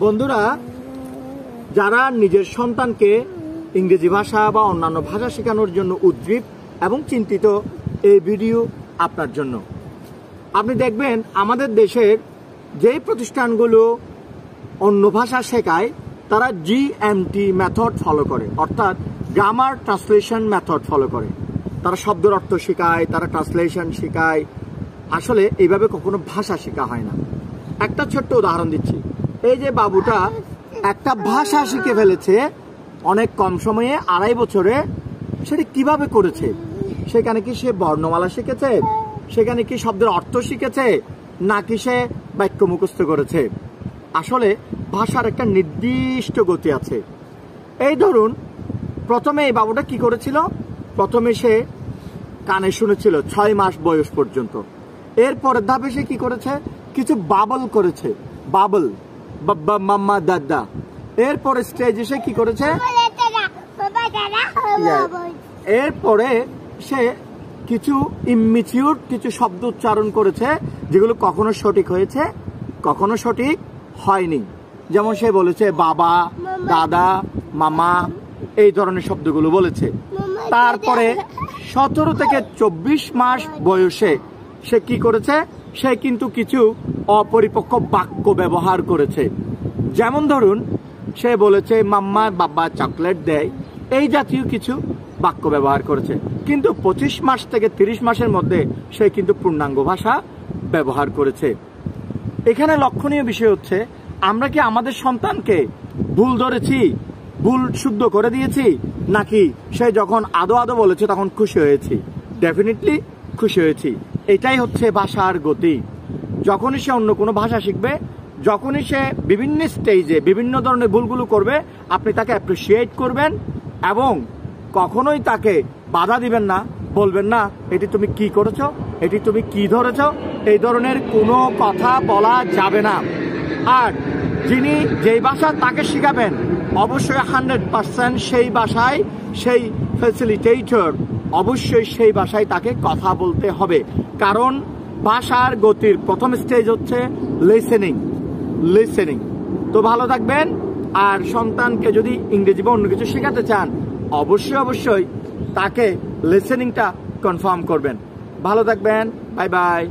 বন্ধুরা, যারা নিজের সন্তানকে ইংরেজি ভাষা বা অন্যান্য ভাষা শেখানোর জন্য উদ্গ্রীব এবং চিন্তিত, এই ভিডিও আপনার জন্য। আপনি দেখবেন আমাদের দেশের যেই প্রতিষ্ঠানগুলো অন্য ভাষা শেখায় তারা GMT মেথড ফলো করে, অর্থাৎ গ্রামার ট্রান্সলেশন মেথড ফলো করে। তারা শব্দের অর্থ শেখায়, তারা ট্রান্সলেশন শেখায়। আসলে এইভাবে কখনো ভাষা শেখা হয় না। একটা ছোট্ট উদাহরণ দিচ্ছি। এই যে বাবুটা একটা ভাষা শিখে ফেলেছে অনেক কম সময়ে, 2.5 বছরে। সেটা কিভাবে করেছে? সেখানে কি সে বর্ণমালা শিখেছে? সেখানে কি শব্দের অর্থ শিখেছে? নাকি সে বাক্য মুখস্থ করেছে? আসলে ভাষার একটা নির্দিষ্ট গতি আছে। এই ধরুন, প্রথমে এই বাবুটা কি করেছিল? প্রথমে সে কানে শুনেছিল 6 মাস বয়স পর্যন্ত। এরপরের ধাপে সে কি করেছে? কিছু বাবল করেছে, বাবল, বাব্বা, মাম্মা, দাদা। এরপরে স্টেজে সে কি করেছে? এরপরে সে কিছু ইমম্যাচিউর কিছু শব্দ উচ্চারণ করেছে, যেগুলো কখনো সঠিক হয়েছে, কখনো সঠিক হয়নি। যেমন সে বলেছে বাবা, দাদা, মামা, এই ধরনের শব্দগুলো বলেছে। তারপরে 17 থেকে 24 মাস বয়সে সে কি করেছে? সে কিন্তু কিছু অপরিপক্ক বাক্য ব্যবহার করেছে। যেমন ধরুন, সে বলেছে মাম্মা বাবা চকলেট দেয়, এই জাতীয় কিছু বাক্য ব্যবহার করেছে। কিন্তু 25 মাস থেকে 30 মাসের মধ্যে সে কিন্তু পূর্ণাঙ্গ ভাষা ব্যবহার করেছে। এখানে লক্ষণীয় বিষয় হচ্ছে, আমরা কি আমাদের সন্তানকে ভুল ধরেছি, ভুল শুদ্ধ করে দিয়েছি, নাকি সে যখন আদো আদো বলেছে তখন খুশি হয়েছি? ডেফিনেটলি খুশি হয়েছি। এটাই হচ্ছে ভাষার গতি। যখনই সে অন্য কোনো ভাষা শিখবে, যখনই সে বিভিন্ন স্টেজে বিভিন্ন ধরনের ভুলগুলো করবে, আপনি তাকে অ্যাপ্রিসিয়েট করবেন এবং কখনোই তাকে বাধা দিবেন না, বলবেন না এটি তুমি কি করেছো, এটি তুমি কি ধরেছো, এই ধরনের কোনো কথা বলা যাবে না। আর যিনি যেই ভাষা তাকে শিখাবেন, অবশ্যই 100% সেই ভাষায়, সেই ফ্যাসিলিটেটর অবশ্যই সেই ভাষায় তাকে কথা বলতে হবে। কারণ ভাষার গতির প্রথম স্টেজ হচ্ছে লিসেনিং। তো ভালো থাকবেন। আর সন্তানকে যদি ইংরেজি বা অন্য কিছু শেখাতে চান, অবশ্যই তাকে লিসেনিংটা কনফার্ম করবেন। ভালো থাকবেন। Bye bye.